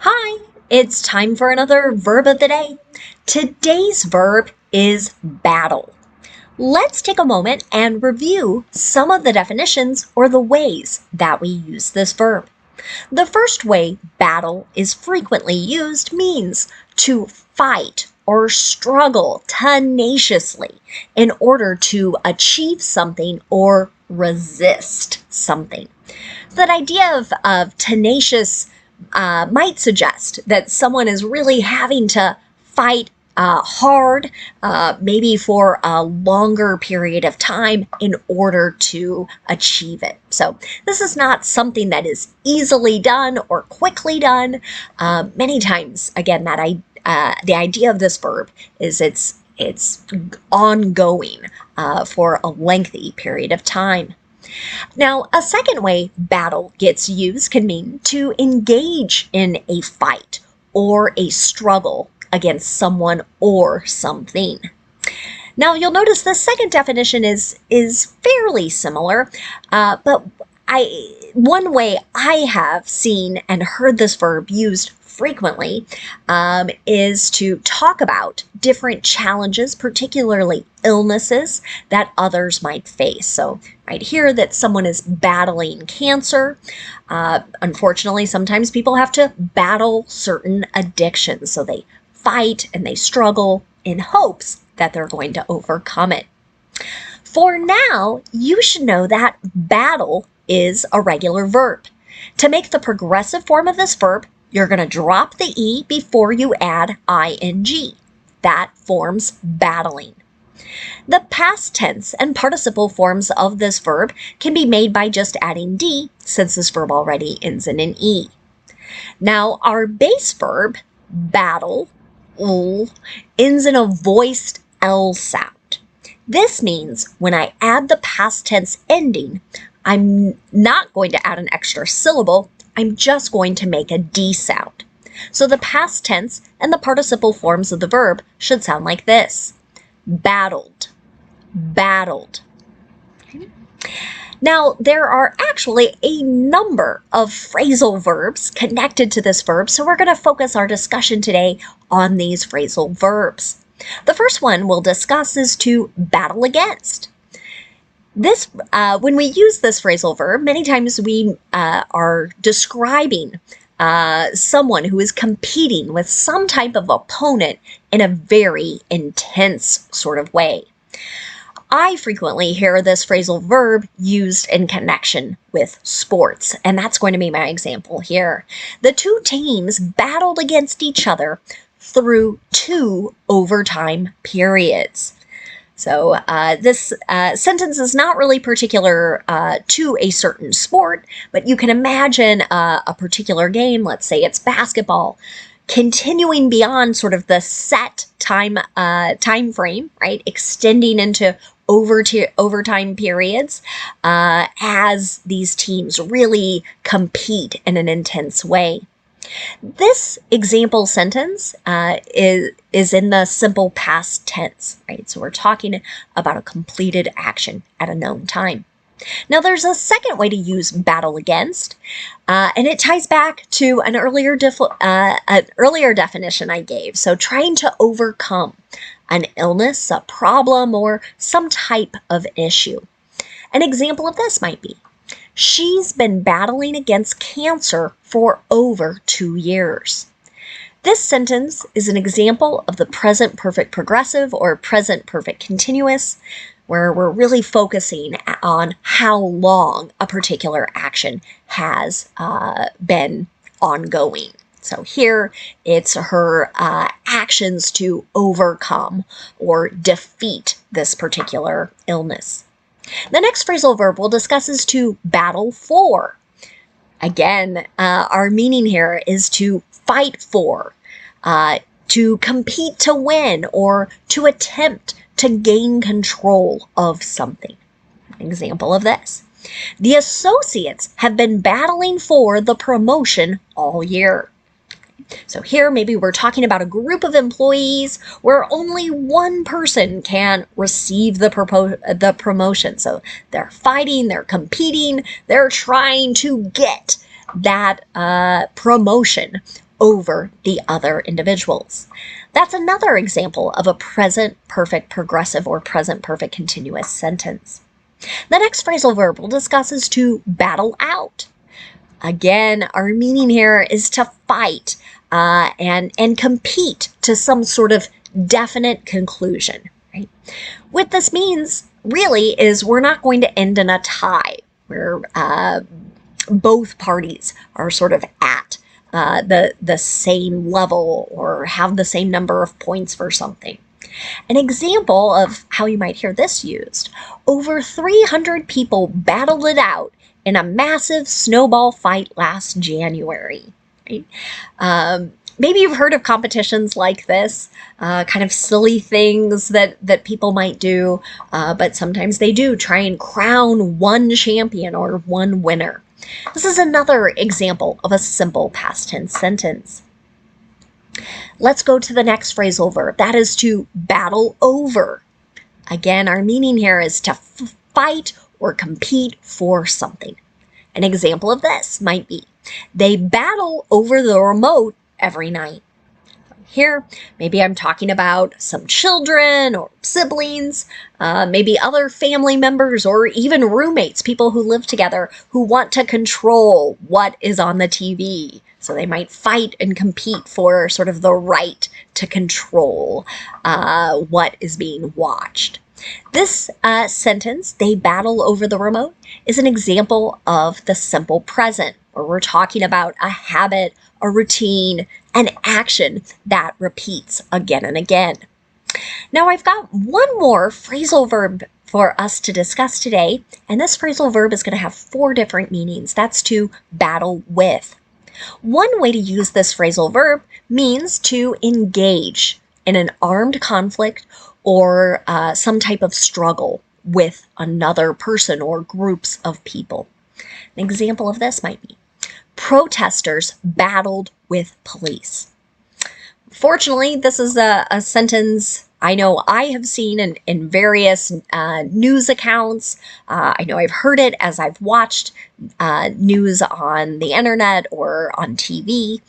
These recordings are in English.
Hi, it's time for another verb of the day. Today's verb is battle. Let's take a moment and review some of the definitions or the ways that we use this verb. The first way battle is frequently used means to fight or struggle tenaciously in order to achieve something or resist something. That idea of tenacious might suggest that someone is really having to fight hard, maybe for a longer period of time in order to achieve it. So this is not something that is easily done or quickly done. Many times, again, the idea of this verb is it's ongoing for a lengthy period of time. Now, a second way battle gets used can mean to engage in a fight or a struggle against someone or something. Now, you'll notice the second definition is fairly similar, but one way I have seen and heard this verb used frequently is to talk about different challenges, particularly illnesses that others might face. So right here that someone is battling cancer. Unfortunately, sometimes people have to battle certain addictions. So they fight and they struggle in hopes that they're going to overcome it. For now, you should know that battle is a regular verb. To make the progressive form of this verb, you're going to drop the E before you add ing. That forms battling. The past tense and participle forms of this verb can be made by just adding D, since this verb already ends in an E. Now, our base verb, battle, ends in a voiced L sound. This means when I add the past tense ending, I'm not going to add an extra syllable, I'm just going to make a D sound. So the past tense and the participle forms of the verb should sound like this. Battled, battled. Okay. Now, there are actually a number of phrasal verbs connected to this verb, so we're going to focus our discussion today on these phrasal verbs. The first one we'll discuss is to battle against. This, when we use this phrasal verb, many times we are describing someone who is competing with some type of opponent in a very intense sort of way. I frequently hear this phrasal verb used in connection with sports, and that's going to be my example here. The two teams battled against each other through 2 overtime periods. So this sentence is not really particular to a certain sport, but you can imagine a particular game, let's say it's basketball, continuing beyond sort of the set time frame, right? Extending into overtime periods as these teams really compete in an intense way. This example sentence is in the simple past tense, right? So we're talking about a completed action at a known time. Now, there's a second way to use battle against, and it ties back to an earlier definition I gave. So trying to overcome an illness, a problem, or some type of issue. An example of this might be, she's been battling against cancer for over 2 years. This sentence is an example of the present perfect progressive or present perfect continuous, where we're really focusing on how long a particular action has been ongoing. So here it's her actions to overcome or defeat this particular illness. The next phrasal verb we'll discuss is to battle for. Again, our meaning here is to fight for, to compete to win, or to attempt to gain control of something. An example of this. The associates have been battling for the promotion all year. So here maybe we're talking about a group of employees where only one person can receive the promotion. So they're fighting, they're competing, they're trying to get that promotion over the other individuals. That's another example of a present perfect progressive or present perfect continuous sentence. The next phrasal verb we'll discuss is to battle out. Again, our meaning here is to fight and compete to some sort of definite conclusion. Right? What this means really is we're not going to end in a tie where both parties are sort of at the same level or have the same number of points for something. An example of how you might hear this used: over 300 people battled it out in a massive snowball fight last January. Right? Maybe you've heard of competitions like this, kind of silly things that people might do, but sometimes they do try and crown one champion or one winner. This is another example of a simple past tense sentence. Let's go to the next phrasal verb. That is to battle over. Again, our meaning here is to fight or compete for something. An example of this might be, they battle over the remote every night. Here, maybe I'm talking about some children or siblings, maybe other family members or even roommates, people who live together who want to control what is on the TV. So they might fight and compete for sort of the right to control what is being watched. This sentence, they battle over the remote, is an example of the simple present, where we're talking about a habit, a routine, an action that repeats again and again. Now I've got one more phrasal verb for us to discuss today, and this phrasal verb is going to have 4 different meanings. That's to battle with. One way to use this phrasal verb means to engage in an armed conflict or some type of struggle with another person or groups of people. An example of this might be, protesters battled with police. Fortunately, this is a sentence I know I have seen in various news accounts. I know I've heard it as I've watched news on the internet or on TV,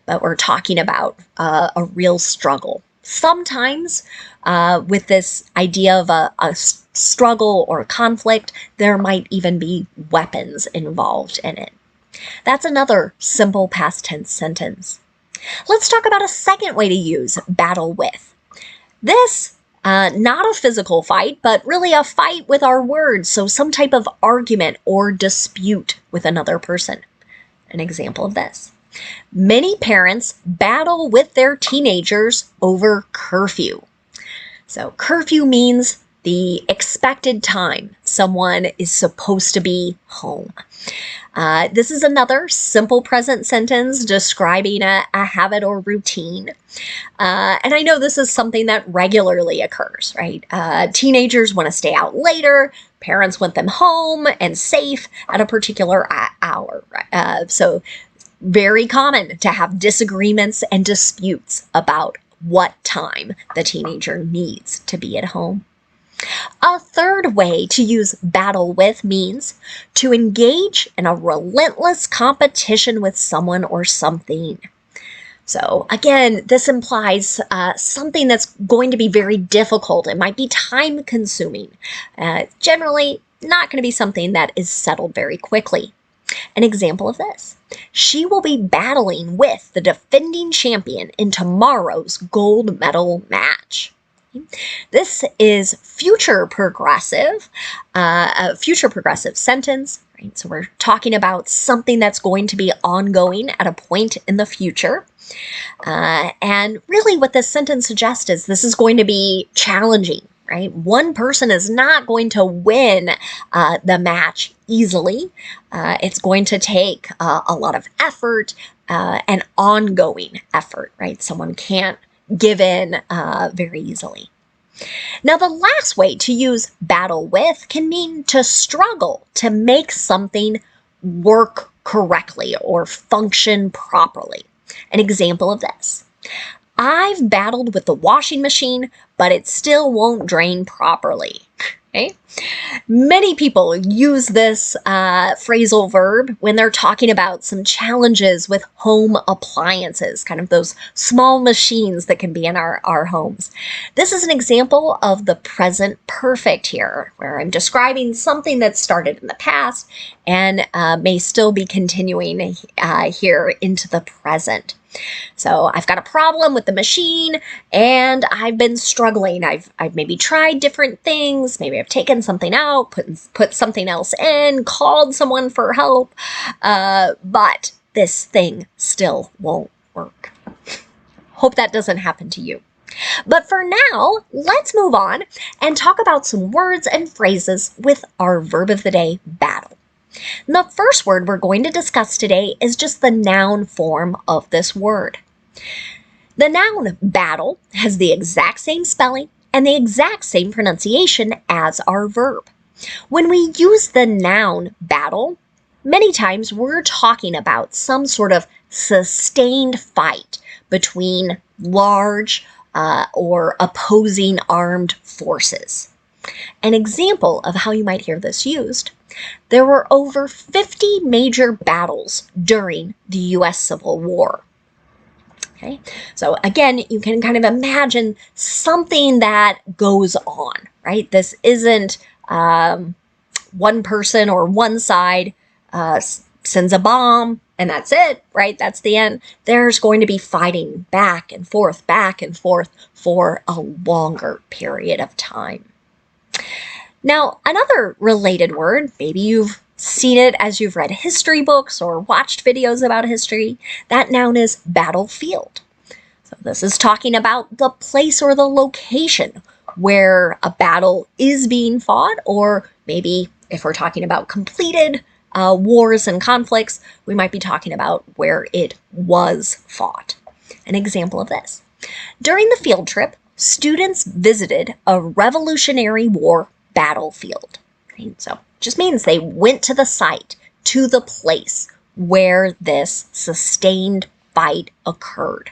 but we're talking about a real struggle. Sometimes with this idea of a struggle or a conflict, there might even be weapons involved in it. That's another simple past tense sentence. Let's talk about a second way to use battle with. This, not a physical fight, but really a fight with our words, so some type of argument or dispute with another person. An example of this. Many parents battle with their teenagers over curfew. So curfew means the expected time someone is supposed to be home. This is another simple present sentence describing a habit or routine. And I know this is something that regularly occurs, right? Teenagers want to stay out later. Parents want them home and safe at a particular hour. So very common to have disagreements and disputes about what time the teenager needs to be at home. A third way to use battle with means to engage in a relentless competition with someone or something. So again, this implies something that's going to be very difficult. It might be time consuming. Generally not going to be something that is settled very quickly. An example of this: she will be battling with the defending champion in tomorrow's gold medal match. This is future progressive, a future progressive sentence, right? So we're talking about something that's going to be ongoing at a point in the future. And really what this sentence suggests is this is going to be challenging, right? One person is not going to win the match easily. It's going to take a lot of effort and ongoing effort, right? Someone can't give in very easily. Now, the last way to use battle with can mean to struggle to make something work correctly or function properly. An example of this: I've battled with the washing machine, but it still won't drain properly. Okay? Many people use this phrasal verb when they're talking about some challenges with home appliances, kind of those small machines that can be in our homes. This is an example of the present perfect here, where I'm describing something that started in the past and may still be continuing here into the present. So I've got a problem with the machine and I've been struggling. I've maybe tried different things. Maybe I've taken something out, put something else in, called someone for help, but this thing still won't work. Hope that doesn't happen to you. But for now, let's move on and talk about some words and phrases with our verb of the day, battle. The first word we're going to discuss today is just the noun form of this word. The noun battle has the exact same spelling and the exact same pronunciation as our verb. When we use the noun battle, many times we're talking about some sort of sustained fight between large or opposing armed forces. An example of how you might hear this used: there were over 50 major battles during the U.S. Civil War. Okay, so again, you can kind of imagine something that goes on, right? This isn't one person or one side sends a bomb and that's it, right? That's the end. There's going to be fighting back and forth for a longer period of time. Now, another related word, maybe you've seen it as you've read history books or watched videos about history, that noun is battlefield. So this is talking about the place or the location where a battle is being fought, or maybe if we're talking about completed wars and conflicts, we might be talking about where it was fought. An example of this: during the field trip, students visited a Revolutionary War battlefield. Right? So just means they went to the site, to the place where this sustained fight occurred.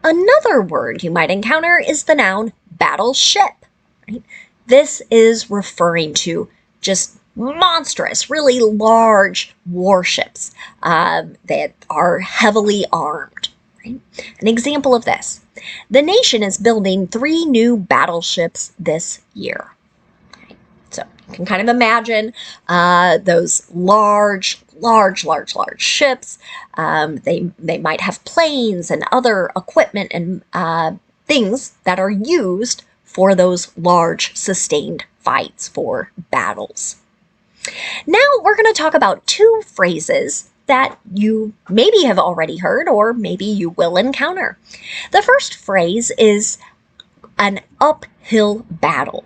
Another word you might encounter is the noun battleship. Right? This is referring to just monstrous, really large warships that are heavily armed. Right? An example of this: the nation is building 3 new battleships this year. Okay? So you can kind of imagine those large ships. They might have planes and other equipment and things that are used for those large sustained fights, for battles. Now we're going to talk about 2 phrases that you maybe have already heard or maybe you will encounter. The first phrase is an uphill battle.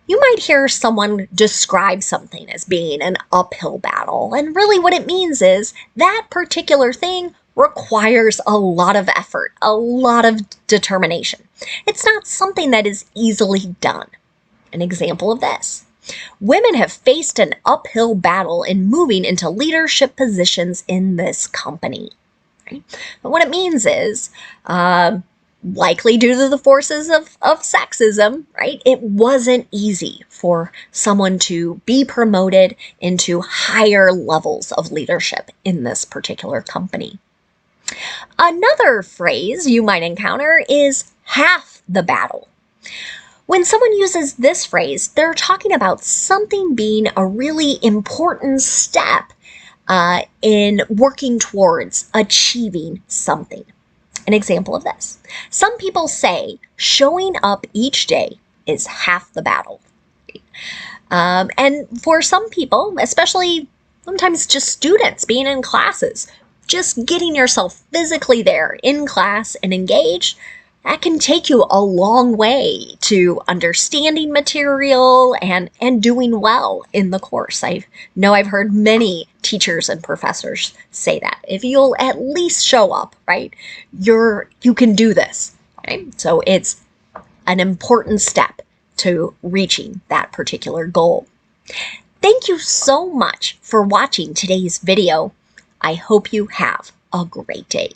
You might hear someone describe something as being an uphill battle, and really what it means is that particular thing requires a lot of effort, a lot of determination. It's not something that is easily done. An example of this: women have faced an uphill battle in moving into leadership positions in this company. Right? But what it means is, likely due to the forces of sexism, right? It wasn't easy for someone to be promoted into higher levels of leadership in this particular company. Another phrase you might encounter is half the battle. When someone uses this phrase, they're talking about something being a really important step in working towards achieving something. An example of this: some people say showing up each day is half the battle. And for some people, especially sometimes just students being in classes, just getting yourself physically there in class and engaged, that can take you a long way to understanding material and doing well in the course. I know I've heard many teachers and professors say that. If you'll at least show up, right, you can do this. Okay? So it's an important step to reaching that particular goal. Thank you so much for watching today's video. I hope you have a great day.